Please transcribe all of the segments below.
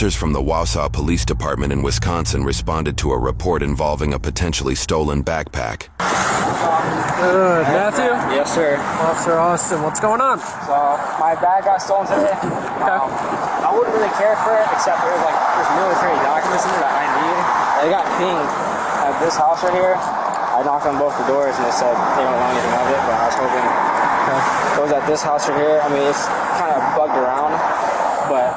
Officers from the Wausau Police Department in Wisconsin responded to a report involving a potentially stolen backpack. Good. Matthew? Yes, sir. Officer Austin, what's going on? So, my bag got stolen today. I wouldn't really care for it, except there's military documents in there that I need. They got pinged at this house right here. I knocked on both the doors and they said they don't want anything of it, but I was hoping it was at this house right here. I mean, it's kind of bugged around, but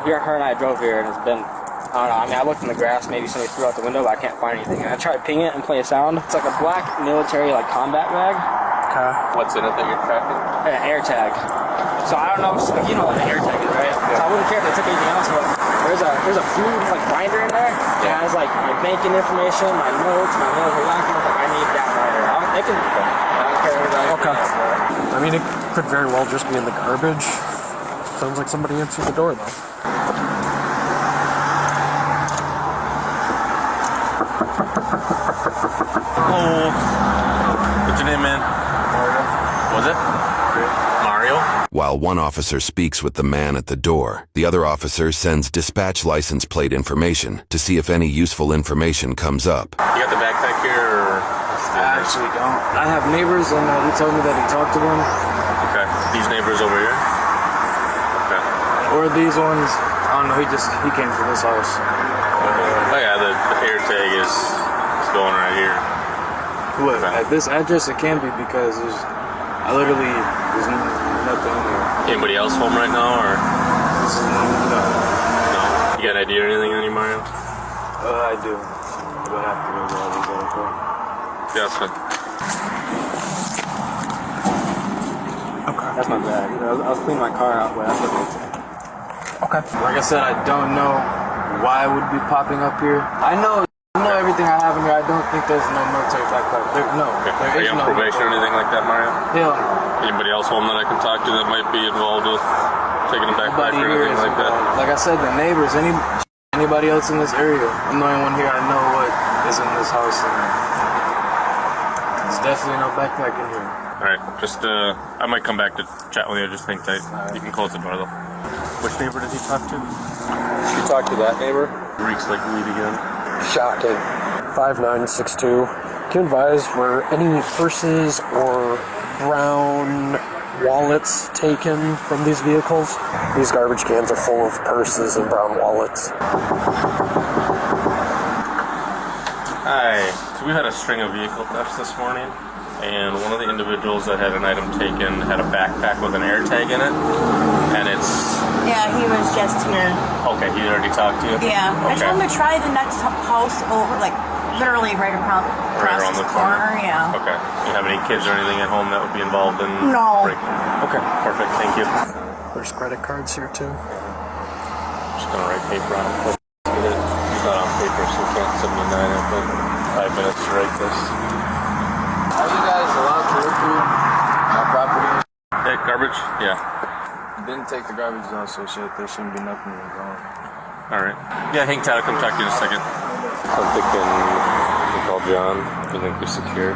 her and I drove here and it's been, I don't know, I mean, I looked in the grass, maybe somebody threw out the window, but I can't find anything. And I tried to ping it and play a sound. It's like a black military, combat bag. Okay. What's in it that you're tracking? An AirTag. So I don't know, you know what an AirTag is, right? Yeah. So I wouldn't care if they took anything else, but there's a food binder in there. Yeah. It has my banking information, my notes, my military documents. I need that binder. I don't care what Okay. I mean, it could very well just be in the garbage. Sounds like somebody answered the door, though. Oh, what's your name, man? Mario. Was it? Mario? While one officer speaks with the man at the door, the other officer sends dispatch license plate information to see if any useful information comes up. You got the backpack here, or? I actually don't. I have neighbors, and he told me that he talked to them. Okay. These neighbors over here? Okay. Or these ones. I don't know. He came from this house. Oh yeah, the AirTag is going right here. What? Okay. At this address, it can be because there's nothing in here. Anybody else home right now, or? No. No. You got an ID or anything on you, Mario? I do. But I have to go to all these other cars. Yeah, that's good. Okay. That's my bag. I was cleaning my car out, but that's what it's. Okay. Like I said, I don't know why it would be popping up here. I know everything I have in here. I don't think there's no military backpack. Okay. Are you on probation or anything like that, Mario? Hell no. Anybody else home that I can talk to that might be involved with taking a backpack or anything like that? Like I said, the neighbors, anybody else in this area. I'm the only one here. I know what is in this house. And there's definitely no backpack in here. Alright, just, I might come back to chat with you. Just hang tight. You can close the door though. Which neighbor did he talk to? You talked to that neighbor? Reeks like weed again. Shocking. 5962. Can you advise, were any purses or brown wallets taken from these vehicles? These garbage cans are full of purses and brown wallets. Hi. So we had a string of vehicle thefts this morning, and one of the individuals that had an item taken had a backpack with an AirTag in it, and it's... Yeah, he was just here. Okay, he already talked to you? Yeah. Okay. I told him to try the next house over, literally right around the corner? Yeah. Okay. You have any kids or anything at home that would be involved in No. breaking? Okay, perfect. Thank you. There's credit cards here, too. Just gonna write paper on it. Get it. It's not on paper, so we can't 79 it, but 5 minutes to write this. Are you guys allowed to look through my property? Hey, garbage? Yeah. Didn't take the garbage down, so there shouldn't be nothing wrong. Alright. Yeah, hang tight. I'll come talk to you in a second. I'm thinking we call John. You think you're secure?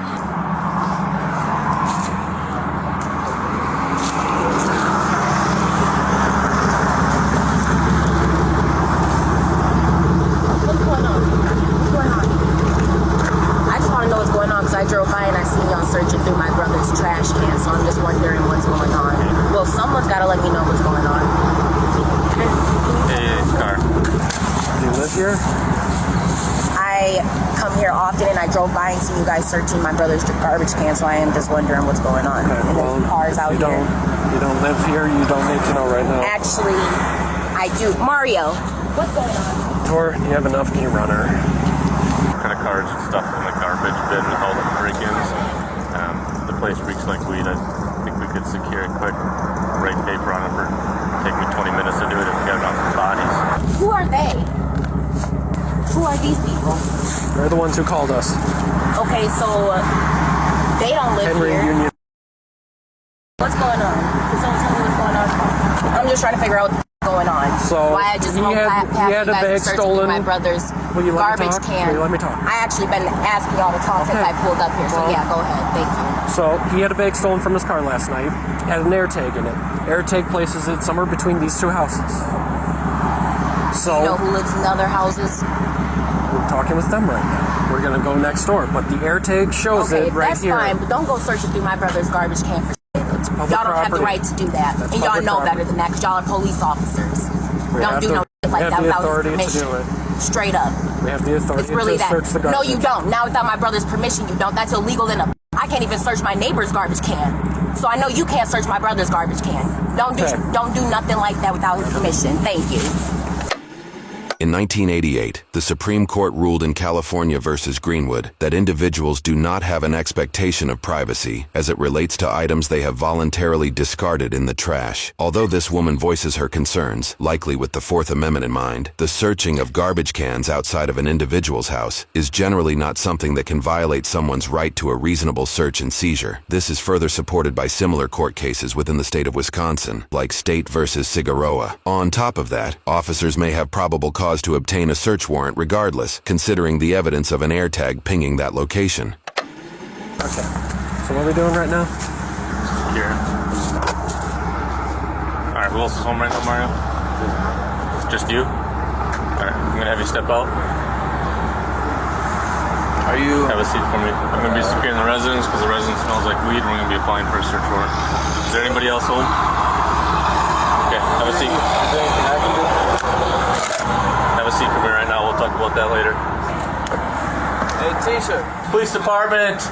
What's going on? I just want to know what's going on because I drove by and I seen y'all searching through my brother's trash can, so I'm just wondering what's going on. Well, someone's got to let me know what's going on. Hey, car. Do you live here? I come here often and I drove by and see you guys searching my brother's garbage can, so I am just wondering what's going on. Okay, and well, there's cars out you don't live here, you don't need to know right now. Actually, I do. Mario, what's going on? Or you have enough, can you run her? Credit cards and stuff in the garbage bin, all the break-ins. The place reeks like weed. I think we could secure it quick. Write paper on it for take me 20 minutes to do it if we got it off the bodies. Who are they? Who are these people? They're the ones who called us. Okay, so they don't live Henry here. Union. What's going on? Can someone tell me what's going on? I'm just trying to figure out what's going on. So why I just he won't had you a guys bag searching stolen. my brother's Will you let me garbage talk? can. Will you let me talk? I actually been asking y'all to talk since I pulled up here. So Well- yeah, go ahead. Thank you. So he had a bag stolen from his car last night. Had an AirTag in it. AirTag places it somewhere between these two houses. So, You know who lives in other houses? we're talking with them right now. We're gonna go next door, but the AirTag shows Okay, it right that's here. fine, but don't go searching through my brother's garbage can for shit. public Y'all don't have the property. right to do that. That's And y'all public know property. better than that because y'all are police officers. We Don't have do the- no shit like we have that the without authority to permission. do it. Straight up. We have the authority It's really to that. search the garbage. No, you don't. Now without my brother's permission, you don't. That's illegal in a. I can't even search my neighbor's garbage can. So I know you can't search my brother's garbage can. Okay. Don't do nothing like that without his permission. Thank you. In 1988, the Supreme Court ruled in California versus Greenwood that individuals do not have an expectation of privacy as it relates to items they have voluntarily discarded in the trash. Although this woman voices her concerns, likely with the Fourth Amendment in mind, the searching of garbage cans outside of an individual's house is generally not something that can violate someone's right to a reasonable search and seizure. This is further supported by similar court cases within the state of Wisconsin, like State versus Cigaroa. On top of that, officers may have probable cause to obtain a search warrant regardless, considering the evidence of an AirTag pinging that location. Okay. So what are we doing right now? Here. Alright, who else is home right now, Mario? Just you? Alright, I'm gonna have you step out. Are you? Have a seat for me. I'm gonna be securing the residence because the residence smells like weed and we're gonna be applying for a search warrant. Is there anybody else home? Okay, have a seat. Is there anything I can do? Have a seat for me right now. We'll talk about that later. Hey, T-shirt. Police department,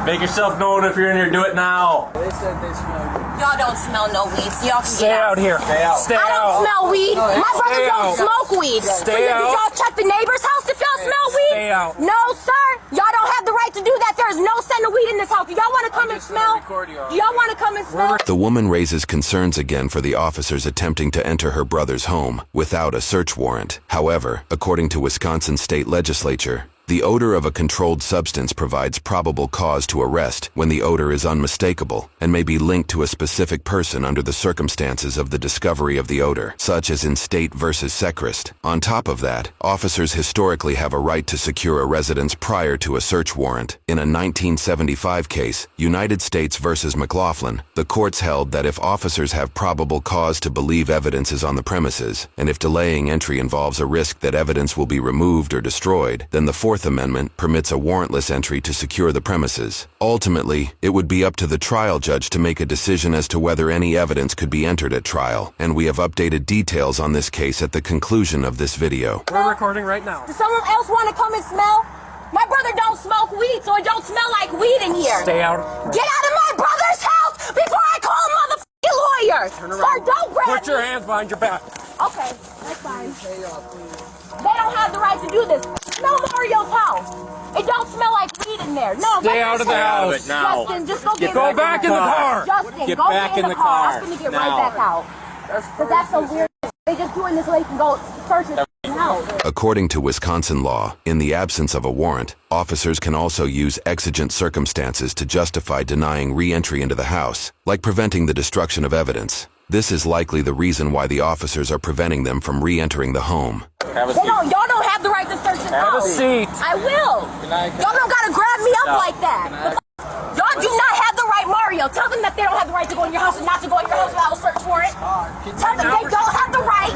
make yourself known if you're in here. Do it now. They said they smell you. Y'all don't smell no weed, so y'all can Stay get out here. Stay out. Stay I don't out. smell weed. My brother Stay don't out. smoke weed. So Stay did out. y'all check the neighbor's house if y'all smell weed? Stay out. No, sir. Y'all don't have the right to do that. There is no scent of weed in this house. Do y'all want to come and just gonna smell? record you all. Do y'all want to come and smell? The woman raises concerns again for the officers attempting to enter her brother's home without a search warrant. However, according to Wisconsin state legislature, the odor of a controlled substance provides probable cause to arrest when the odor is unmistakable and may be linked to a specific person under the circumstances of the discovery of the odor, such as in State versus Sechrist. On top of that, officers historically have a right to secure a residence prior to a search warrant. In a 1975 case, United States versus McLaughlin, the courts held that if officers have probable cause to believe evidence is on the premises, and if delaying entry involves a risk that evidence will be removed or destroyed, then the Fourth Amendment permits a warrantless entry to secure the premises. Ultimately, it would be up to the trial judge to make a decision as to whether any evidence could be entered at trial, and we have updated details on this case at the conclusion of this video. We're recording right now. Does someone else want to come and smell? My brother don't smoke weed, so it don't smell like weed in here. Stay out. Get out of my brother's house before I call a motherfucking lawyer. Sir, don't grab Put your me. hands behind your back. Okay, that's fine. They don't have the right to do this. Smell Mario's house. It don't smell like weed in there. No, Stay let out me of the say- house. now. Justin, just go get Go back in the car. Justin, Get go back get in the car. car. I'm gonna get Now. right back out. Cause that's some weird shit. They just doing this so they can go search his house. According to Wisconsin law, in the absence of a warrant, officers can also use exigent circumstances to justify denying re-entry into the house, like preventing the destruction of evidence. This is likely the reason why the officers are preventing them from re-entering the home. Have a They seat. y'all don't have the right to search his Have a house. seat. I will. Y'all don't gotta grab me up like that. Y'all do not have the right, Mario. Tell them that they don't have the right to go in your house and not to go in your house without a search warrant. Tell them they don't have the right.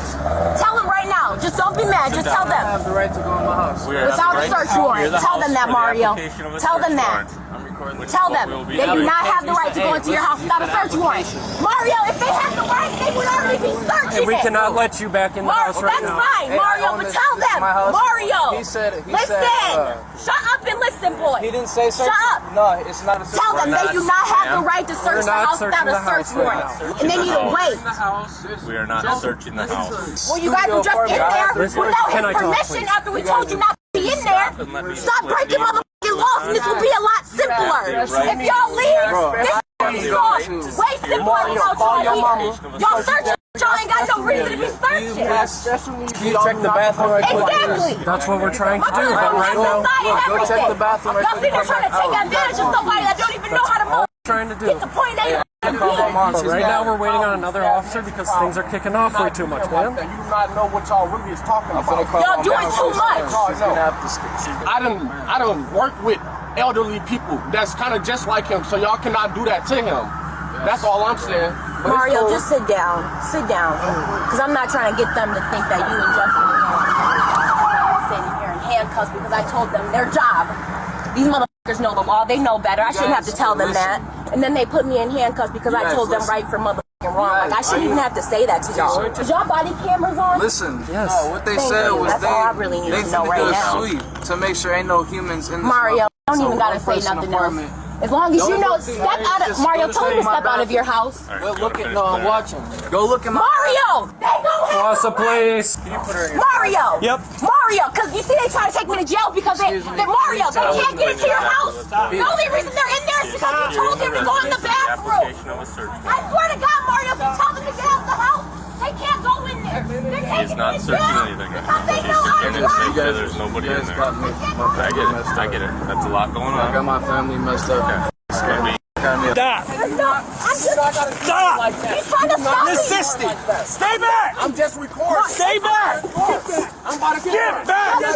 Tell them right now. Just don't be mad. Just tell I them. have the right to go in my house. We are Without at a the search right- warrant. You're the Tell them house that, for the Mario. application of a Tell search them that. warrant. I'm recording. Tell What them we'll be they do doing. not have the right to go into your house without a search warrant. Mario, if they had the right, they would already be searching And we it. cannot let you back in the house right That's now. fine, Hey, I Mario, own but this- tell this is them. my house. Mario, He said, listen. Shut up and listen, boy. He didn't say search. Shut up. No, it's not a search. Tell them they do not have the right to search the not house without searching a the search house right warrant. now. And they need to wait. We are not searching the house. Well, you guys were just in there without Can I his talk, permission please? after we told you not to be in there. Stop breaking motherfucking laws and this will be a lot simpler. If y'all leave, this is off. Way simpler without y'all leaving. Y'all searching, y'all ain't got no reason to be searching. You check the bathroom right quick. Exactly. That's what we're trying to My do, brother's but on right the now, side and Go check everything. the bathroom right Y'all quick. see they're trying to take advantage of somebody that don't even know how to move. trying to do. Get the point they But right now we're waiting on another officer because things are kicking off way too much, man. You do not know what y'all really is talking about. Y'all doing too much. I don't work with elderly people that's kind of just like him, so y'all cannot do that to him. That's all I'm saying. But it's Mario, cool. just sit down. Sit down. Because I'm not trying to get them to think that you and Justin handcuffs because I told them their job. These motherfuckers know the law. They know better. I shouldn't have to tell them that. And then they put me in handcuffs because I told them right from motherfucking wrong. Like, I shouldn't even have to say that to y'all. Is y'all body cameras on? Listen, Yes. no, what they said was That's all I really need to know right now. sweep to make sure ain't no humans in this Mario, don't so even gotta say nothing else. As long as you know, step out of Mario. Tell me to step out of your house. Go look at I'm watching. Go look at my Mario, they don't have Awesome, please. Mario. Yep. Mario, because you see they trying to take me to jail because they're Mario. They can't get into your house. The only reason they're in there is because you told them to go in the bathroom. I swear to God, Mario, if you tell them to get out the house, they can't go in there. He's not searching anything. Because they know I'm He's right. sure there's nobody in there. I get it. That's a lot going I got on. my family messed up. Stop. No, I'm just Stop. He's trying to stop me. Resisting. Stay back. I'm just recording. Stay back. I'm about to Get back. You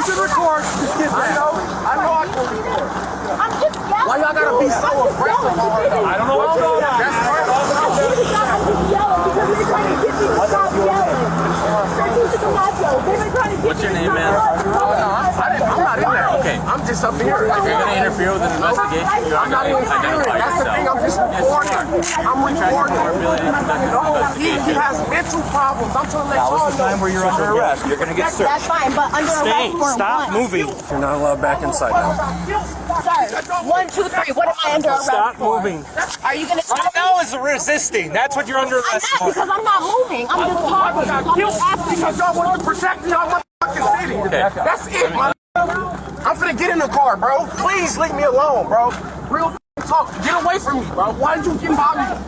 can record. Just get back. I know I can record. I'm just yelling. Why y'all gotta be so aggressive all the time? I don't know what's going on. That's I'm just yelling because they're trying to get me to stop yelling. What's your name, man? I'm not in there. Okay. I'm just up here. If you're gonna interfere with an investigation, you're I'm not gonna interfering. identify That's the thing. I'm yourself. just recording. I'm recording. No, he has mental problems. I'm trying to let y'all know. Time where you're under arrest. You're gonna get searched. That's fine, but under Stay. arrest for Stop what? moving. You're not allowed back inside now. Sir, 1, 2, 3. What am I under arrest Stop for? moving. Are you gonna tell Right me? now is resisting. That's what you're under I'm arrest not for. because I'm not moving. I'm just talking. got I'm killed just asking. because y'all want to protect y'all motherfucking city. That's it, man. I'm finna get in the car, bro. Please leave me alone, bro. Real talk. Get away from me, bro. Why did you get by me?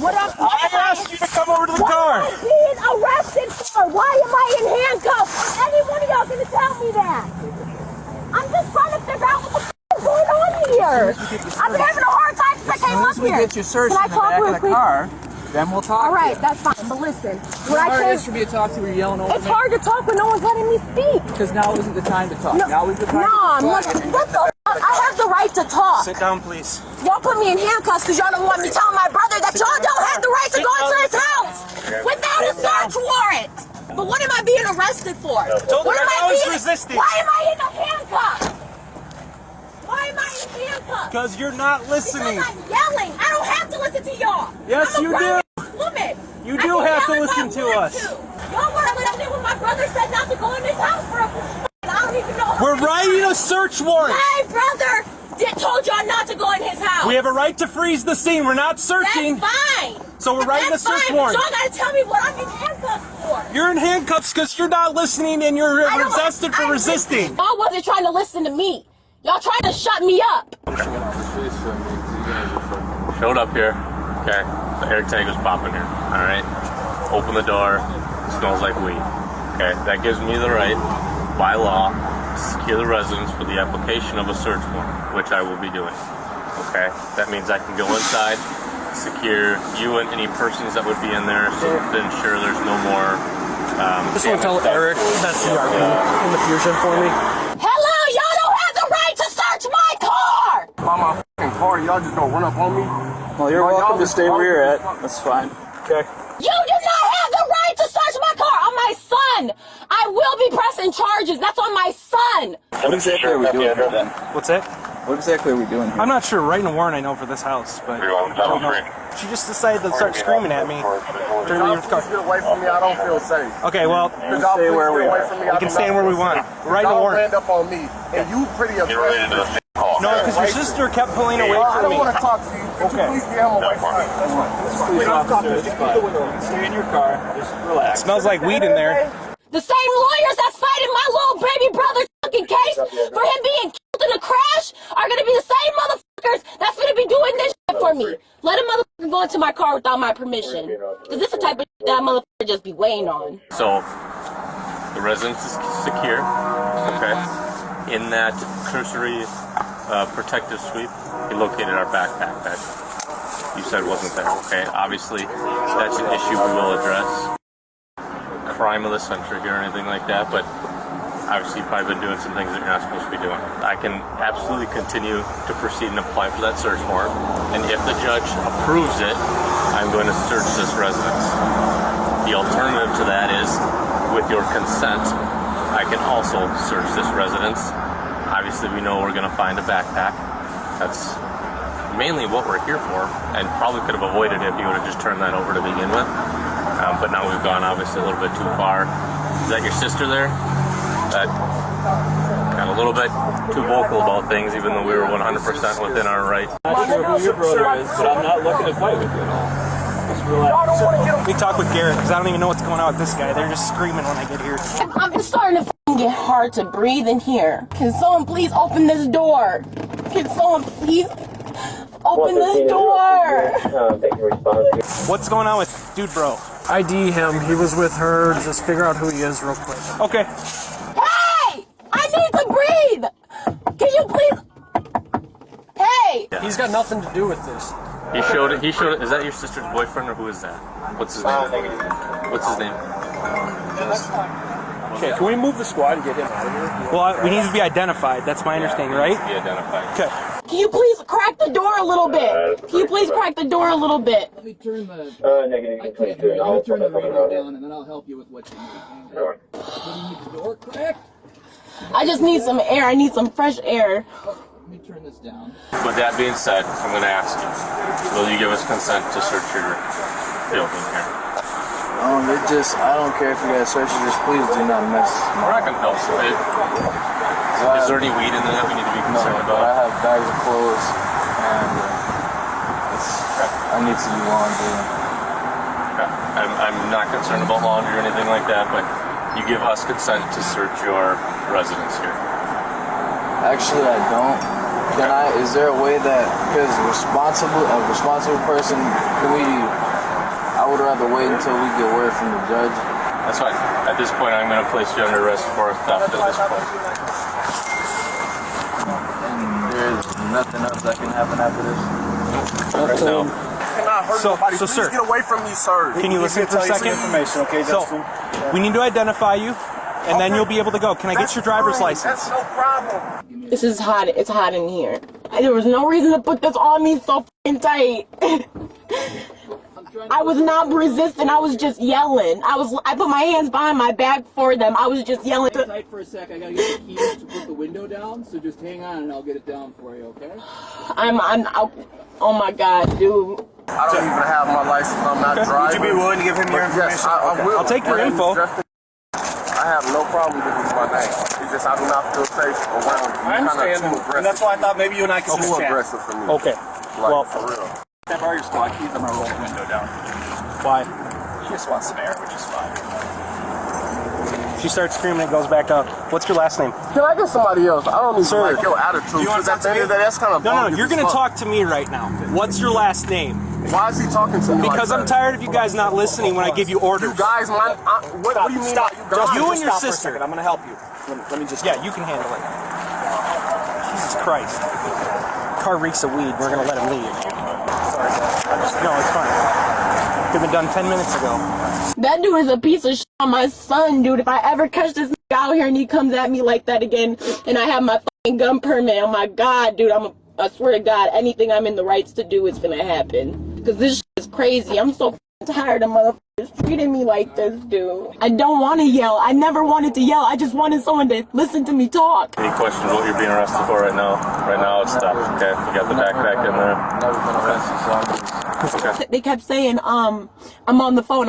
What am I asked you to come over to the car. What am I being arrested for? Why am I in handcuffs? Any one of y'all gonna tell me that? I'm just trying to figure out what the f is going on here. I've been having a hard time since I came up here. Get you searched Can I in the talk back real of the quick? car, then we'll talk. All right, that's fine. But listen, when I came, should be a talk to you yelling over it's hard to talk when no one's letting me speak. because now isn't the time to talk. No, Now is the time. what the f? I have the right to talk. Sit down, please. Y'all put me in handcuffs because y'all don't want me telling my brother that y'all don't have the right to go into his house without a search warrant. But what am I being arrested for? Told What her am I I was being? resisting. Why am I in a handcuff? Why am I in handcuffs? Because you're not listening. Because I'm yelling. I don't have to listen to y'all. Yes, I'm a you do. grown woman. You I do can have to yell if I listen to want us. to. Y'all weren't listening when my brother said not to go in his house for a I don't even know. how We're many writing a times. search warrant. My brother told y'all not to go in his house. We have a right to freeze the scene. We're not searching. That's fine. So we're writing That's a search fine, warrant. But y'all gotta tell me what I'm in handcuffs for. You're in handcuffs because you're not listening and you're I don't- arrested for I- resisting. Y'all wasn't trying to listen to me. Y'all trying to shut me up. Showed up here. Okay. The AirTag was popping here. All right. Open the door. Smells like weed. Okay. That gives me the right, by law, to secure the residence for the application of a search warrant, which I will be doing. Okay. That means I can go inside, secure you and any persons that would be in there, so to ensure there's no more. Just want to tell Eric that's the RP in the fusion for me. Hello, y'all don't have the right to search my car. By my fucking car, y'all just gonna run up on me? Well, you're Bro, welcome y'all to stay where you're at. That's fine. Okay. You do not have the right to search my car. I'm my son. I will be pressing charges. That's on my son. What exactly are we doing here then? What's that? What exactly are we doing here? I'm not sure. Writing a warrant, I know, for this house, but I don't know. She just decided to start screaming at me. During Y'all the please car. get away from me. I don't feel safe. Okay, well, Could y'all stay please where get we away are. from me? we can stand where we want. We're writing a Y'all warrant. ran up on me, and you pretty aggressive. No, because your sister kept pulling away I from don't me. want to talk to you. Could Okay. you please get him away from me? Please, officer, it's fine. Stay in your car. Just relax. Smells like weed in there. The same lawyers that's fighting my little baby brother's fucking case for him being killed in a crash are gonna be the same motherfuckers that's gonna be doing this shit for me. Let a motherfucker go into my car without my permission. Cause this is the type of shit that motherfucker just be weighing on. So, the residence is secure, okay? In that cursory protective sweep, he located our backpack that you said wasn't there, okay? Obviously, that's an issue we will address. Crime of the century or anything like that, but obviously you've probably been doing some things that you're not supposed to be doing. I can absolutely continue to proceed and apply for that search warrant, and if the judge approves it, I'm going to search this residence. The alternative to that is, with your consent, I can also search this residence. Obviously, we know we're going to find a backpack. That's mainly what we're here for, and probably could have avoided it if you would have just turned that over to begin with. But now we've gone obviously a little bit too far. Is that your sister there? That got a little bit too vocal about things, even though we were 100% within our right. I'm not sure who your brother is, but I'm not looking to fight with you at all. Just relax. So, we talk with Garrett because I don't even know what's going on with this guy. They're just screaming when I get here. I'm starting to get hard to breathe in here. Can someone please open this door? Can someone please open this door? What's going on with dude bro? ID him. He was with her. Just figure out who he is real quick. Okay. Hey! I need to breathe! Can you please? Hey! He's got nothing to do with this. He showed it. Is that your sister's boyfriend, or who is that? What's his name? What's his name? Okay, can we move the squad and get him out of here? Well, we need to be identified. That's my understanding, right? Be identified. Okay. Can you please crack the door a little bit? Can you please crack the door a little bit? Let me turn the. I can't hear you. Let me turn the radio down, and then I'll help you with what you need. What do you need the door cracked? I just need some air. I need some fresh air. Let me turn this down. With that being said, I'm going to ask you, will you give us consent to search your building here? I don't care if you guys search it, just please do not mess. We're not going to help you. Is there any weed in there that we need to be concerned But I about? have bags of clothes, and I need to do laundry. Okay. I'm not concerned about laundry or anything like that, but you give us consent to search your residence here. Actually, I don't. Can I? Is there a way that, because a responsible person, I would rather wait until we get word from the judge. That's fine. At this point, I'm going to place you under arrest for theft at this point. And there's nothing else that can happen after this. Right now. Cannot hurt nobody. So, Please sir, get away from me, sir. Can you listen for a second? Okay, So, we need to identify you, and then you'll be able to go. Can I get your driver's license? That's no problem. This is hot. It's hot in here. There was no reason to put this on me so f***ing tight. I was not resisting. I was just yelling. I put my hands behind my back for them. I was just yelling. Hang tight for a sec. I gotta get the keys to put the window down, so just hang on and I'll get it down for you, okay? Oh my God, dude. I don't even have my license. I'm not driving. Would you be willing to give him your information? Yes, I will. I'll take your info. I have no problem giving you my name. It's just I do not feel safe around you. I understand, and that's why I thought maybe you and I could Too just chat. aggressive for me. Okay. Like, Well, for real. Can I borrow your squad keys? I'm gonna roll the window down. why? She just wants some air, which is fine. She starts screaming, it goes back up. What's your last name? Can I get somebody else? I don't even Sir. like your attitude. You want Because at the end of the day, that's kind of No, you're going to talk to me right now. What's your last name? Why is he talking to me Because like I'm that? tired of you guys not listening when I give you orders. You guys, what do you mean by you guys? You and your Stop for a sister. second. I'm gonna help you. Let me just. Yeah, you can handle it. Jesus Christ. Car reeks of weed. We're going to let him leave. No, it's fine. Could have been done 10 minutes ago. That dude is a piece of shit on my son, dude. If I ever catch this nigga out here and he comes at me like that again, and I have my fucking gun permit, oh my God, dude, I swear to God, anything I'm in the rights to do is gonna happen. Because this shit is crazy. I'm so tired of motherfuckers treating me like this, dude. I don't want to yell. I never wanted to yell. I just wanted someone to listen to me talk. Any questions what you're being arrested for right now? Right now it's stuff. Okay, you got the backpack in there. Never been arrested, so I'm just... Okay. They kept saying, I'm on the phone.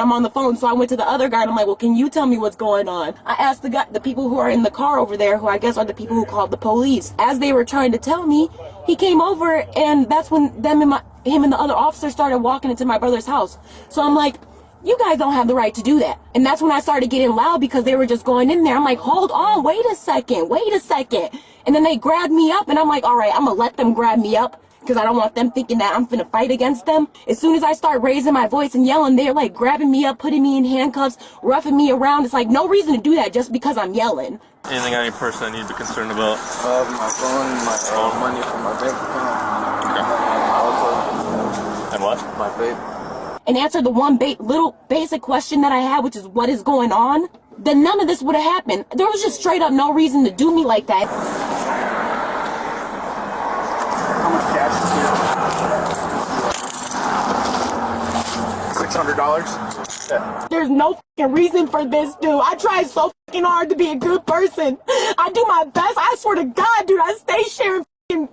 So I went to the other guy and I'm like, well, can you tell me what's going on? I asked the people who are in the car over there, who I guess are the people who called the police. As they were trying to tell me, he came over, and that's when him and the other officer started walking into my brother's house. So I'm like, you guys don't have the right to do that. And that's when I started getting loud because they were just going in there. I'm like, hold on, wait a second. And then they grabbed me up, and I'm like, all right, I'm gonna let them grab me up, because I don't want them thinking that I'm finna fight against them. As soon as I start raising my voice and yelling, they're like grabbing me up, putting me in handcuffs, roughing me around. It's like no reason to do that just because I'm yelling. Anything on your person I need to be concerned about? my phone, my money from my bank account. And what? My vape. And answer the one little basic question that I had, which is what is going on, then none of this would have happened. There was just straight up no reason to do me like that. How much cash is here? $600. There's no fucking reason for this, dude. I try so fucking hard to be a good person. I do my best. I swear to God, dude, I stay sharing fucking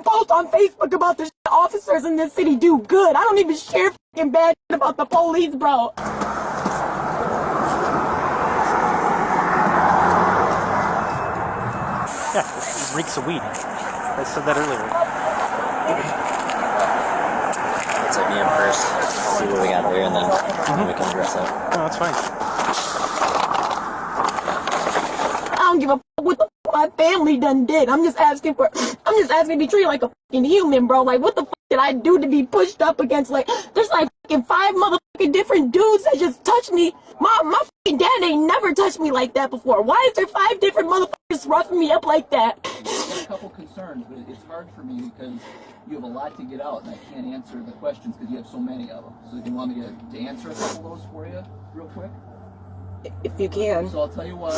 posts on Facebook about the officers in this city do good. I don't even share fucking bad shit about the police, bro. Yeah, it reeks of weed. I said that earlier. Let's like me in first, see what we got there, and then we can address that. No, that's fine. I don't give a fuck what the fuck my family done did. I'm just asking to be treated like a fucking human, bro. Like, what the fuck did I do to be pushed up against? Like, there's like fucking 5 motherfucking different dudes that just touched me. My fucking dad ain't never touched me like that before. Why is there 5 different motherfuckers roughing me up like that? There's a couple concerns, but it's hard for me because you have a lot to get out, and I can't answer the questions because you have so many of them. So do you want me to answer a couple of those for you real quick? If you can. So I'll tell you why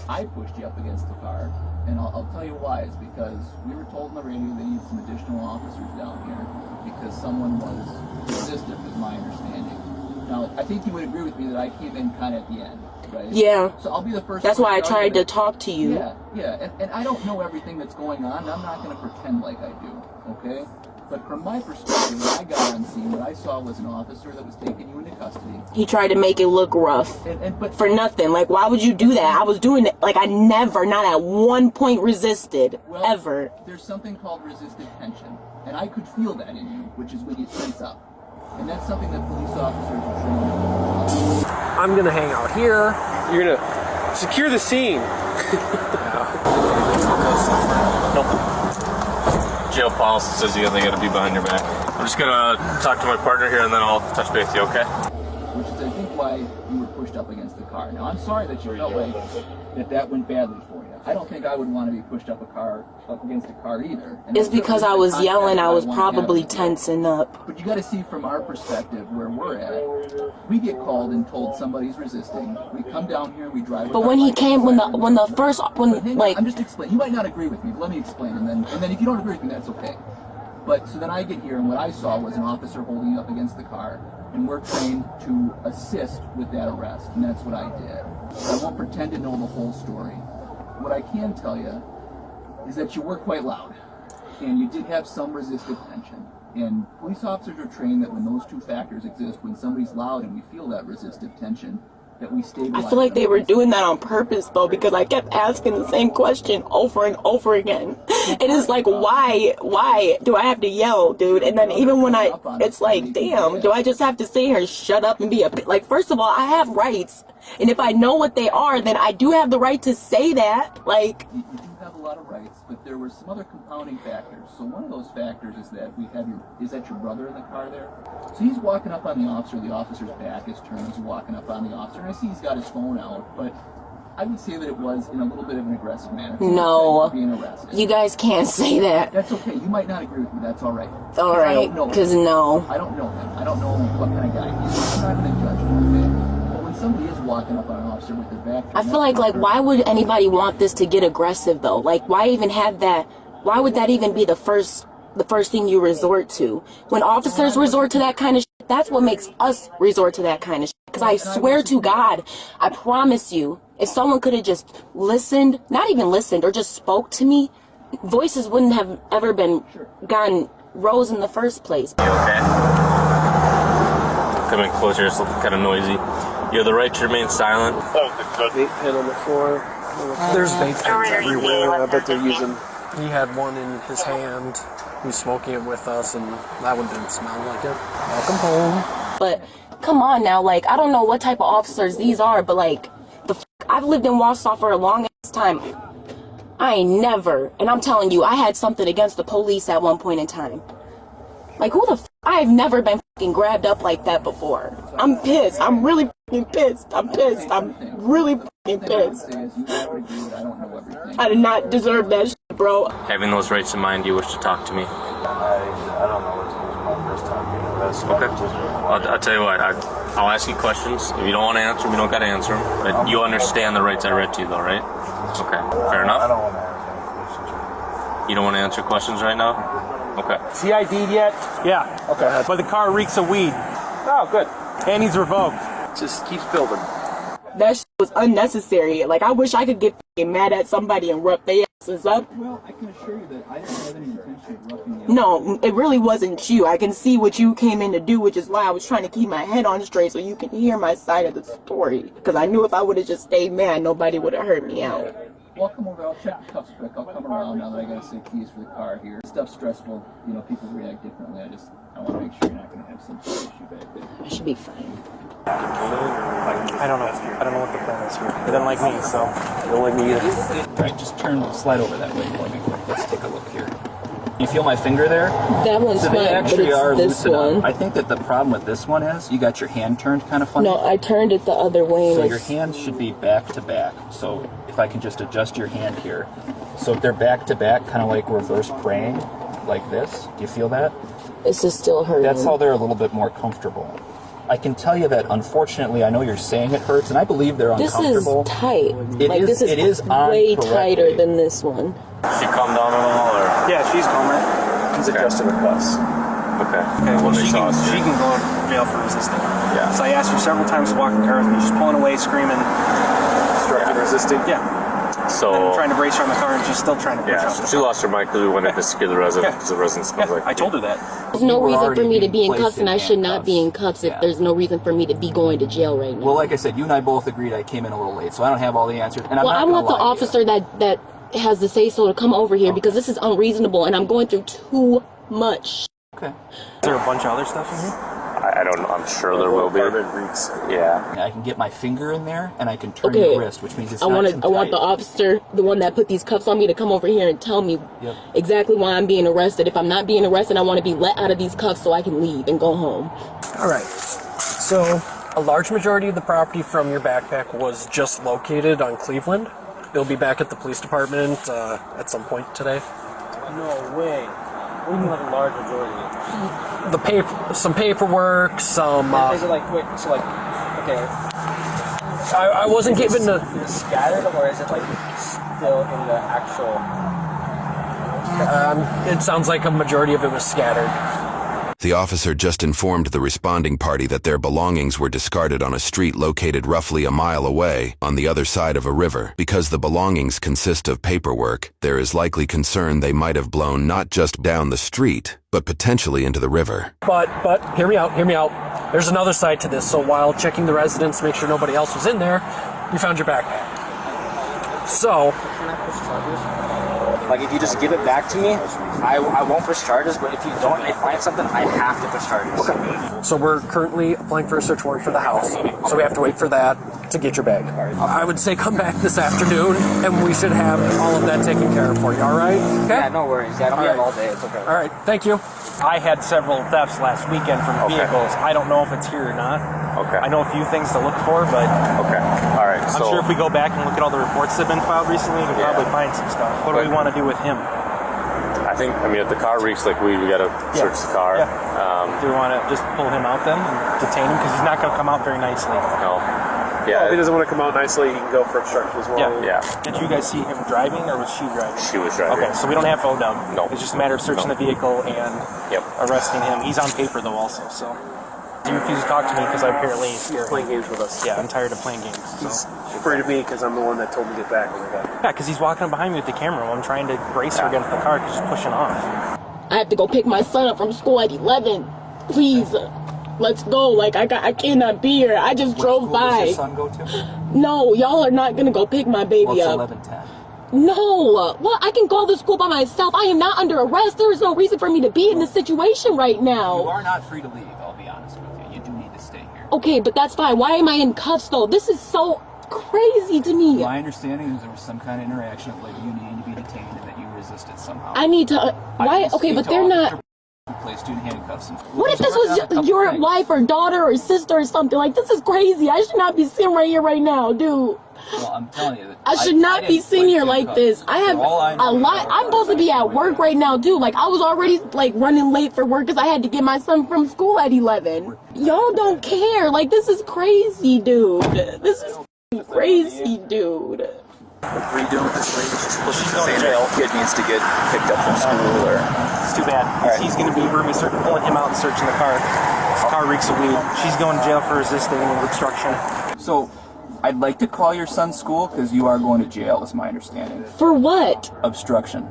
I pushed you up against the car, and I'll tell you why. Is because we were told on the radio they need some additional officers down here because someone was resistant, is my understanding. Now, I think you would agree with me that I came in kind of at the end, right? Yeah. So I'll be the first. That's why I tried to talk to you. Yeah, and I don't know everything that's going on, and I'm not going to pretend like I do, okay? But from my perspective, when I got on scene, what I saw was an officer that was taking you into custody. He tried to make it look rough. But for nothing. Like, why would you do that? I was doing it. Like, I never, not at one point resisted. Well, ever. There's something called resistive tension. And I could feel that in you, which is when you tense up. And that's something that police officers are trained to do. I'm gonna hang out here. You're gonna secure the scene. Nope. Jail policy says they gotta be behind your back. I'm just gonna talk to my partner here and then I'll touch base with you, okay? Which is, I think, why you were pushed up against the car. Now, I'm sorry that you felt like that went badly for you. I don't think I would want to be pushed up against a car either. And it's because I was yelling, I was probably tensing up. But you got to see from our perspective where we're at. We get called and told somebody's resisting. We come down here, we drive. But when he came, I'm just explaining. You might not agree with me, but let me explain, and then if you don't agree with me, that's okay. But so then I get here, and what I saw was an officer holding you up against the car, and we're trained to assist with that arrest, and that's what I did. I won't pretend to know the whole story. What I can tell you is that you were quite loud, and you did have some resistive tension. And police officers are trained that when those two factors exist, when somebody's loud and we feel that resistive tension, that we stabilize. I feel like they were doing that on purpose, though, because I kept asking the same question over and over again. And it's like, why do I have to yell, dude? And then even when it's like, damn, do I just have to sit here and shut up and be like, first of all, I have rights. And if I know what they are, then I do have the right to say that. Like, you do have a lot of rights, but there were some other compounding factors. So one of those factors is that is that your brother in the car there? So he's walking up on the officer's back is turned, he's walking up on the officer, and I see he's got his phone out, but I would say that it was in a little bit of an aggressive manner. No, being arrested. You guys can't say that. That's okay. You might not agree with me. That's all right. All right, because no. I don't know him. I don't know what kind of guy he is. I'm not going to judge him, okay? But when somebody is walking up on an officer with their back, I feel like why would anybody want this to get aggressive though? Like, why even have that? Why would that even be the first thing you resort to? When officers resort to that kind of shit, that's what makes us resort to that kind of shit. Because I swear to God, I promise you, if someone could have just listened, not even listened, or just spoke to me, voices wouldn't have ever gotten rose in the first place. You okay? Coming closer, it's kind of noisy. You have the right to remain silent. Vape pen on the floor. There's vape pens everywhere. I bet they're using. He had one in his hand. He was smoking it with us, and that one didn't smell like it. Welcome home. But come on now, like, I don't know what type of officers these are, but like, I've lived in Wausau for a long ass time. I ain't never, and I'm telling you, I had something against the police at one point in time. Like, I've never been fucking grabbed up like that before. I'm pissed. I'm really fucking pissed. I'm pissed. I'm really fucking pissed. I did not deserve that shit, bro. Having those rights in mind, do you wish to talk to me? I don't know what's my first time being arrested. Okay. I'll tell you what, I'll ask you questions. If you don't want to answer them, you don't got to answer them. But you understand the rights I read to you, though, right? Okay. Fair enough? I don't want to answer any questions. You don't want to answer questions right now? Okay. Is he ID'd yet? Yeah. Okay. But the car reeks of weed. Oh, good. And he's revoked. Just keeps building. That shit was unnecessary. Like, I wish I could get fucking mad at somebody and rough their asses up. Well, I can assure you that I didn't have any intention of roughing you up. No, it really wasn't you. I can see what you came in to do, which is why I was trying to keep my head on straight so you can hear my side of the story. Because I knew if I would have just stayed mad, nobody would have heard me out. Well, I'll come over. I'll check the cuffs quick. I'll come around now that I gotta say keys for the car here. Stuff's stressful. You know, people react differently. I want to make sure you're not going to have some sort of issue back there. I should be fine. I don't know. I don't know what the plan is here. They don't like me, so. They don't like me either. All right, just slide over that way for me quick. Let's take a look here. You feel my finger there? That one's so fine, they actually but are it's this loosened one. up. I think that the problem with this one is you got your hand turned kind of funny. No, I turned it the other way. So your hands should be back to back. So if I can just adjust your hand here. So if they're back to back, kind of like reverse praying, like this. Do you feel that? It's just still hurting. That's how they're a little bit more comfortable. I can tell you that, unfortunately, I know you're saying it hurts, and I believe they're uncomfortable. This is tight. It is way tighter than this one. She calmed down at all, or? Yeah, she's calmer. He's adjusting the cuffs. Okay. Well, she can go to jail for resisting. Yeah. So I asked her several times to walk in the car with me. She's pulling away, screaming. Obstructing, resisting? Yeah. So I'm trying to brace her on the car, and she's still trying to push yeah, she lost her mind because we wanted to scare the resident, because the resident smells like. I told her that. There's no reason for me to be in cuffs, and I should not be in cuffs if there's no reason for me to be going to jail right now. Well, like I said, you and I both agreed I came in a little late, so I don't have all the answers. And well, I want the officer that has the say-so to come over here because this is unreasonable, and I'm going through too much. Okay. Is there a bunch of other stuff in here? I don't know. I'm sure there will be. Yeah. I can get my finger in there, and I can turn your wrist, which means it's not too tight. I want the officer, the one that put these cuffs on me, to come over here and tell me exactly why I'm being arrested. If I'm not being arrested, I want to be let out of these cuffs so I can leave and go home. All right. So a large majority of the property from your backpack was just located on Cleveland. It'll be back at the police department at some point today. No way. What do you mean like a large majority? Some paperwork, some. Is it like wait? So like, okay. I wasn't given the. Is it scattered or is it like still in the actual? It sounds like a majority of it was scattered. The officer just informed the responding party that their belongings were discarded on a street located roughly a mile away on the other side of a river. Because the belongings consist of paperwork, there is likely concern they might have blown not just down the street, but potentially into the river. But hear me out. There's another side to this. So while checking the residence to make sure nobody else was in there, you found your backpack. So. Like if you just give it back to me, I won't push charges, but if you don't, I find something, I have to push charges. Okay. So we're currently applying for a search warrant for the house. So we have to wait for that to get your bag. I would say come back this afternoon, and we should have all of that taken care of for you, all right? Okay? Yeah, no worries. Yeah, I don't be all day. It's okay. All right, thank you. I had several thefts last weekend from vehicles. I don't know if it's here or not. Okay. I know a few things to look for, but okay. All right. I'm sure if we go back and look at all the reports that have been filed recently, we can probably find some stuff. What do we want to do with him? I think, if the car reeks like weed, we got to search the car. Yeah. Do we want to just pull him out then and detain him? Because he's not going to come out very nicely. No. Yeah. Well, if he doesn't want to come out nicely, he can go for obstruction as well. Yeah. Did you guys see him driving, or was she driving? She was driving. Okay, so we don't have ODUB. No. It's just a matter of searching the vehicle and arresting him. He's on paper, though, also, so. He refused to talk to me because I apparently... He's playing games with us. Yeah, I'm tired of playing games. So. He's afraid of me because I'm the one that told him to get back. Yeah, because he's walking up behind me with the camera while I'm trying to brace her against the car because she's pushing off. I have to go pick my son up from school at 11. Please, let's go. Like, I cannot be here. I just drove by. Does your son go to? No, y'all are not going to go pick my baby up. It's 11:10. No. Well, I can go to school by myself. I am not under arrest. There is no reason for me to be in this situation right now. You are not free to leave, I'll be honest with you. You do need to stay here. Okay, but that's fine. Why am I in cuffs, though? This is so crazy to me. My understanding is there was some kind of interaction of like you needing to be detained and that you resisted somehow. I need to... why? Okay, but they're not... Placed you in handcuffs. What if this was your wife or daughter or sister or something? Like, this is crazy. I should not be sitting right here right now, dude. Well, I'm telling you. I should not be sitting here like this. I have a lot. I'm supposed to be at work right now, too. Like, I was already, like, running late for work because I had to get my son from school at 11. Y'all don't care. Like, this is crazy, dude. This is crazy, dude. What are you doing with this lady? Well, she's going to jail. Kid needs to get picked up from school, or it's too bad. Right. He's going to be pulling him out and searching the car. His car reeks of weed. She's going to jail for resisting obstruction. So, I'd like to call your son's school because you are going to jail, is my understanding. For what? Obstruction.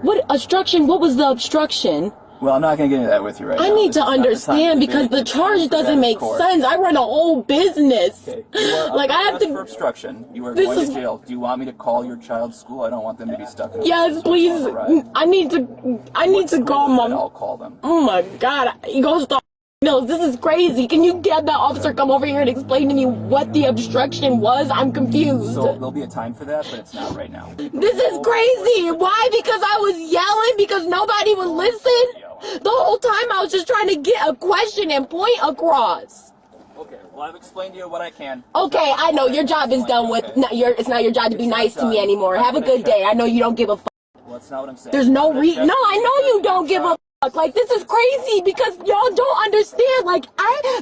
What obstruction? What was the obstruction? Well, I'm not going to get into that with you right now. I need to understand because the charge doesn't make sense. I run a whole business. Okay. Like I have to. For obstruction, you are going to jail. Do you want me to call your child's school? I don't want them to be stuck in. Yes, please. I need to call mom. I'll call them. Oh my God, he goes to. No, this is crazy. Can you get that officer come over here and explain to me what the obstruction was? I'm confused. So there'll be a time for that, but it's not right now. This is crazy. Why? Because I was yelling? Because nobody would listen? The whole time I was just trying to get a question and point across. Okay, well I've explained to you what I can. Okay, I know your job is done with. It's not your job to be nice to me anymore. Have a good day. I know you don't give a fuck. Well, that's not what I'm saying. There's no reason. No, I know you don't give a fuck. Like, this is crazy because y'all don't understand. Like,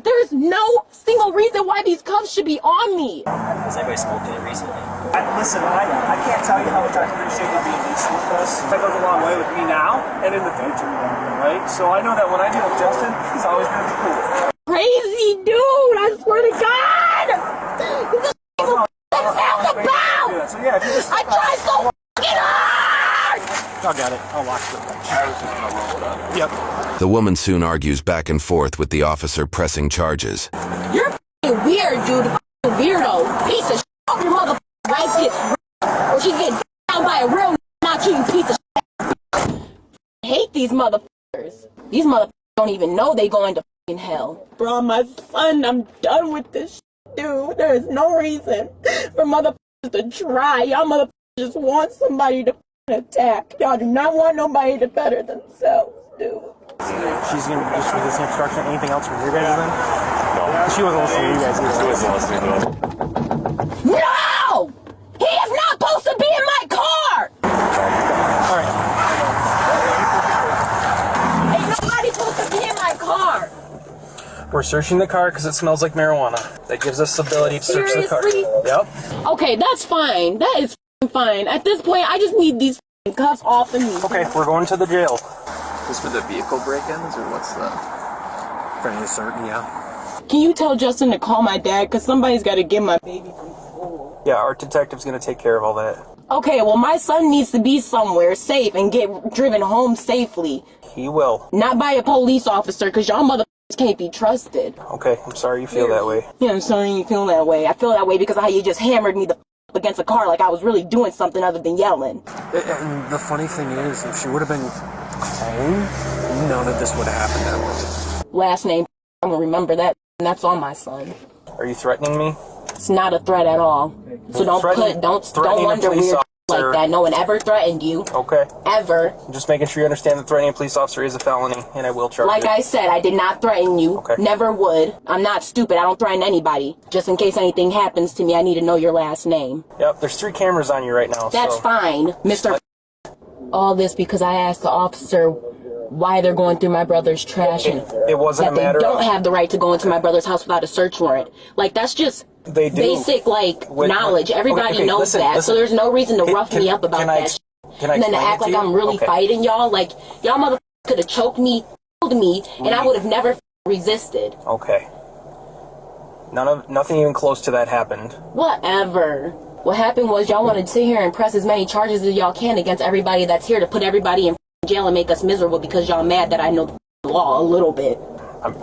there's no single reason why these cuffs should be on me. Has anybody spoken to you recently? Listen, I can't tell you how much I appreciate you being decent with us. That goes a long way with me now and in the future, right? So I know that when I deal with Justin, he's always going to be cool. Crazy dude, I swear to God! This is what sounds about! So yeah, I tried so fucking hard! I got it. I'll watch it. I was just gonna roll it up. Yep. The woman soon argues back and forth with the officer pressing charges. You're fucking weird, dude. Fucking weirdo. Piece of shit. Your motherfucking wife gets or she's getting down by a real not you piece of shit. I hate these motherfuckers. These motherfuckers don't even know they going to fucking hell. Bro, my son, I'm done with this shit, dude. There is no reason for motherfuckers to try. Y'all motherfuckers just want somebody to attack. Y'all do not want nobody to better themselves, dude. She's going to be just for this obstruction. Anything else from your guys' end? No. She wasn't listening to you guys either. She wasn't listening to us. No! He is not supposed to be in my car! Alright. Ain't nobody supposed to be in my car! We're searching the car because it smells like marijuana. That gives us the ability to search the car. Yep. Okay, that's fine. That is fine. At this point, I just need these cuffs off of me. Okay, we're going to the jail. Is for the vehicle break-ins, or what's the... Fairly certain, yeah. Can you tell Justin to call my dad? Because somebody's got to get my baby from school. Yeah, our detective's going to take care of all that. Okay, well, my son needs to be somewhere safe and get driven home safely. He will. Not by a police officer, because y'all motherfuckers can't be trusted. Okay, I'm sorry you feel that way. Yeah, I'm sorry you feel that way. I feel that way because of how you just hammered me the against a car like I was really doing something other than yelling. And the funny thing is, if she would have been home, none of this would have happened that way. Last name, I'm gonna remember that, and that's on my son. Are you threatening me? It's not a threat at all. So don't wonder weird like that. No one ever threatened you. Okay. Ever. I'm just making sure you understand that threatening a police officer is a felony, and I will charge you. Like I said, I did not threaten you. Okay. Never would. I'm not stupid. I don't threaten anybody. Just in case anything happens to me, I need to know your last name. Yep, there's 3 cameras on you right now. That's fine, Mr. All this because I asked the officer why they're going through my brother's trash and it wasn't a matter they don't have the right to go into my brother's house without a search warrant. Like, that's just basic, knowledge. Everybody knows that. So there's no reason to rough me up about that shit. And then to act like I'm really fighting y'all. Like, y'all motherfuckers could have choked me, killed me, and I would have never resisted. Okay. Nothing even close to that happened. Whatever. What happened was y'all wanted to sit here and press as many charges as y'all can against everybody that's here to put everybody in jail and make us miserable because y'all mad that I know the law a little bit. I'm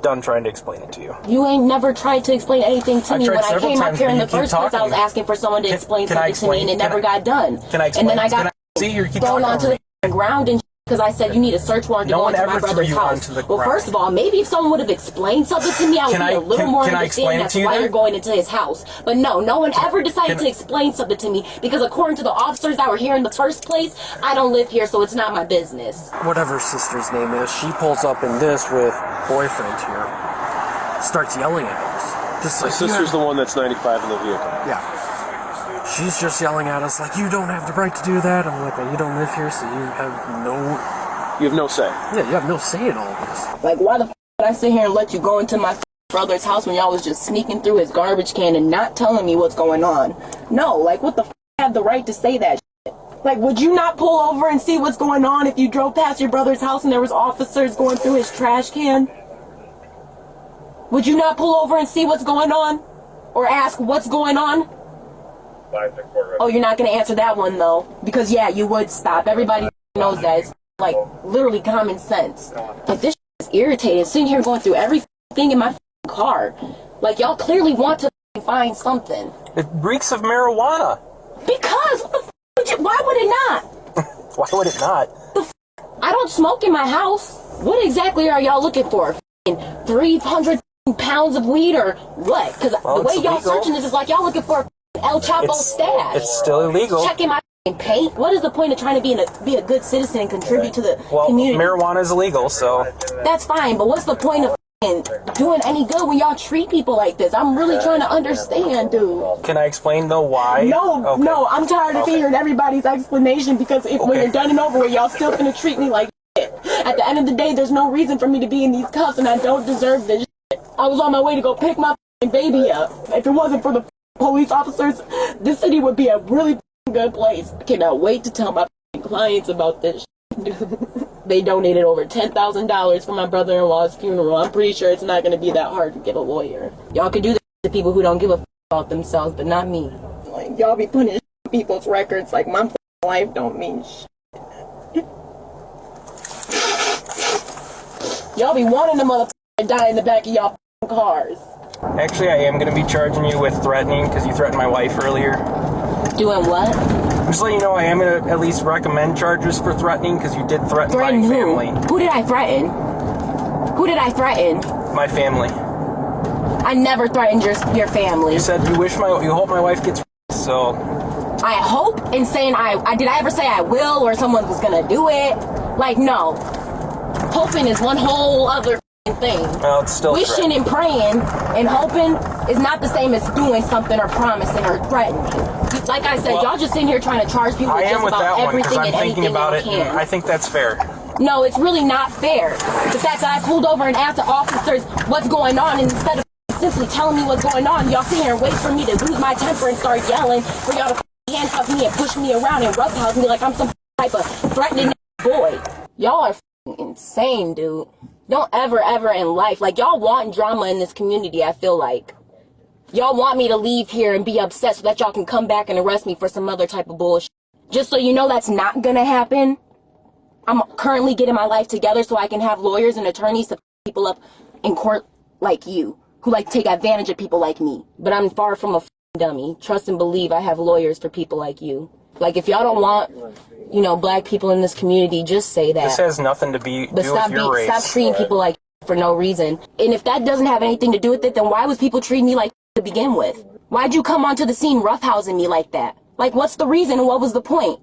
done trying to explain it to you. You ain't never tried to explain anything to me. When I came up here in the first place, I was asking for someone to explain something to me, and it never got done. Can I explain? And then I got thrown onto the ground and because I said you need a search warrant to go into my brother's house. Well, first of all, maybe if someone would have explained something to me, I would be a little more understanding as to why you're going into his house. But no one ever decided to explain something to me because according to the officers that were here in the first place, I don't live here, so it's not my business. Whatever sister's name is, she pulls up in this with boyfriend here, starts yelling at us. Just like, my sister's the one that's 95 in the vehicle. Yeah. She's just yelling at us like, you don't have the right to do that. I'm like, well, you don't live here, so you have no... You have no say. Yeah, you have no say in all this. Like, why the f*** did I sit here and let you go into my brother's house when y'all was just sneaking through his garbage can and not telling me what's going on? No, like, what the f***? have the right to say that shit? Like, would you not pull over and see what's going on if you drove past your brother's house and there was officers going through his trash can? Would you not pull over and see what's going on? Or ask what's going on? Oh, you're not going to answer that one, though. Because, yeah, you would stop. Everybody knows that. It's, like, literally common sense. Like, this shit is irritating. Sitting here going through everything in my car. Like, y'all clearly want to find something. It reeks of marijuana. Because, why would it not? Why would it not? I don't smoke in my house. What exactly are y'all looking for? 300 pounds of weed or what? Because the way y'all searching this is like y'all looking for El Chapo stash. It's still illegal. Checking my paint. What is the point of trying to be a good citizen and contribute to the community? Marijuana is illegal, so that's fine. But what's the point of doing any good when y'all treat people like this? I'm really trying to understand, dude. Can I explain though why? No, I'm tired of hearing everybody's explanation because when you're done and over with, y'all still gonna treat me like shit. At the end of the day, there's no reason for me to be in these cuffs, and I don't deserve this shit. I was on my way to go pick my baby up. If it wasn't for the police officers, this city would be a really good place. I cannot wait to tell my clients about this shit. They donated over $10,000 for my brother-in-law's funeral. I'm pretty sure it's not going to be that hard to get a lawyer. Y'all can do this to people who don't give a about themselves, but not me. Like, y'all be putting people's records like my life don't mean shit. Y'all be wanting the motherfucker to die in the back of y'all cars. Actually, I am going to be charging you with threatening because you threatened my wife earlier. Doing what? Just let you know, I am going to at least recommend charges for threatening because you did threaten my family. Who did I threaten? Who did I threaten? My family. I never threatened your family. You said you hope my wife gets so. I hope and saying did I ever say I will or someone was going to do it? Like, no. Hoping is one whole other thing. Well, it's still wishing and praying and hoping is not the same as doing something or promising or threatening. Like I said, y'all just sitting here trying to charge people with just about everything and anything y'all can. I think that's fair. No, it's really not fair. The fact that I pulled over and asked the officers what's going on, and instead of simply telling me what's going on, y'all sit here and wait for me to lose my temper and start yelling for y'all to handcuff me and push me around and roughhouse me like I'm some type of threatening boy. Y'all are insane, dude. Don't ever in life, like, y'all want drama in this community. I feel like y'all want me to leave here and be upset so that y'all can come back and arrest me for some other type of bullshit. Just so you know, that's not gonna happen. I'm currently getting my life together so I can have lawyers and attorneys to people up in court like you, who like to take advantage of people like me. But I'm far from a dummy. Trust and believe I have lawyers for people like you. Like, if y'all don't want, you know, black people in this community, just say that. This has nothing to do with your race. Stop treating people like for no reason. And if that doesn't have anything to do with it, then why was people treating me like to begin with? Why'd you come onto the scene roughhousing me like that? Like, what's the reason and what was the point?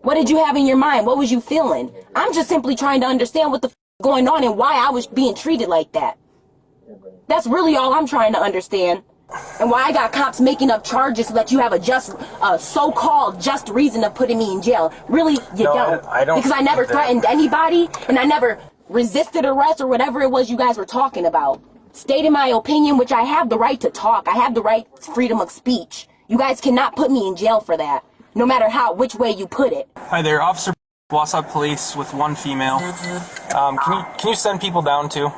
What did you have in your mind? What was you feeling? I'm just simply trying to understand what the going on and why I was being treated like that. That's really all I'm trying to understand. And why I got cops making up charges so that you have a so-called just reason of putting me in jail. Really, you don't. I don't. Because I never threatened anybody, and I never resisted arrest or whatever it was you guys were talking about. Stated my opinion, which I have the right to talk. I have the right to freedom of speech. You guys cannot put me in jail for that, no matter which way you put it. Hi there, Officer Wausau Police with one female. Can you send people down too?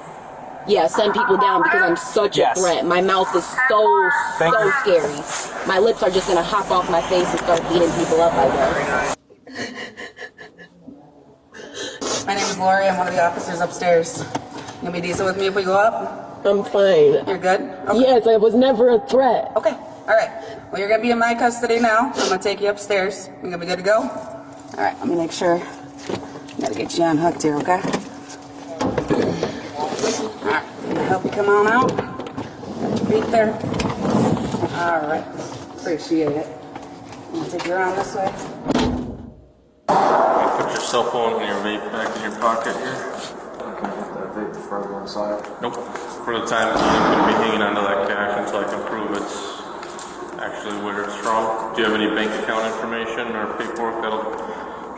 Yeah, send people down because I'm such a threat. My mouth is so scary. My lips are just gonna hop off my face and start beating people up, I guess. My name is Lori. I'm one of the officers upstairs. You gonna be decent with me if we go up? I'm fine. You're good? Okay. Yes, I was never a threat. Okay. All right. Well, you're gonna be in my custody now. I'm gonna take you upstairs. You gonna be good to go? All right. Let me make sure. Gotta get you unhooked here, okay? Alright, I'm gonna help you come on out. Got your feet there. Alright, appreciate it. I'm gonna take you around this way. Put your cell phone and your vape back in your pocket here. I can put that vape before I go inside. Nope. For the time being, I'm going to be hanging onto that cash until I can prove it's actually where it's from. Do you have any bank account information or paperwork that'll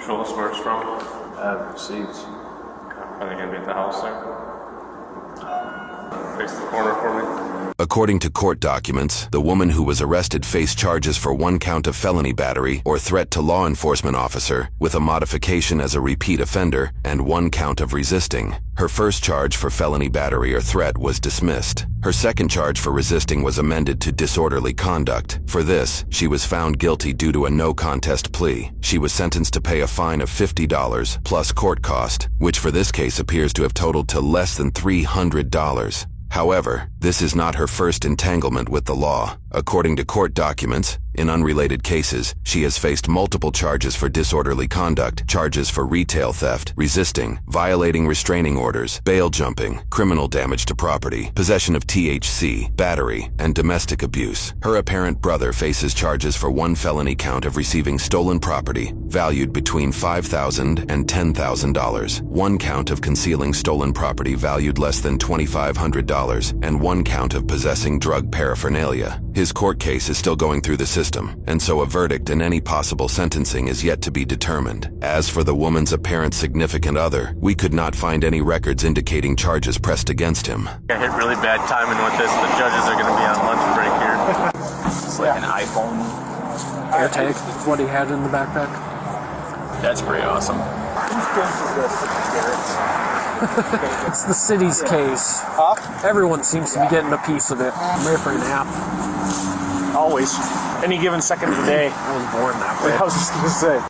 show us where it's from? I have receipts. Are they going to be at the house there? Face the corner for me. According to court documents, the woman who was arrested faced charges for 1 count of felony battery or threat to law enforcement officer with a modification as a repeat offender and 1 count of resisting. Her first charge for felony battery or threat was dismissed. Her second charge for resisting was amended to disorderly conduct. For this, she was found guilty due to a no-contest plea. She was sentenced to pay a fine of $50 plus court cost, which for this case appears to have totaled to less than $300. However, this is not her first entanglement with the law. According to court documents, in unrelated cases, she has faced multiple charges for disorderly conduct, charges for retail theft, resisting, violating restraining orders, bail jumping, criminal damage to property, possession of THC, battery, and domestic abuse. Her apparent brother faces charges for 1 felony count of receiving stolen property, valued between $5,000 and $10,000, 1 count of concealing stolen property valued less than $2,500, and 1 count of possessing drug paraphernalia. His court case is still going through the system, and so a verdict and any possible sentencing is yet to be determined. As for the woman's apparent significant other, we could not find any records indicating charges pressed against him. I hit really bad timing with this. The judges are going to be on lunch break here. It's like an iPhone. AirTag is what he had in the backpack. That's pretty awesome. Whose case is this? It's the city's case. Huh? Everyone seems to be getting a piece of it. I'm ready for a nap. Always. Any given second of the day. I was born that way. I was just going to say.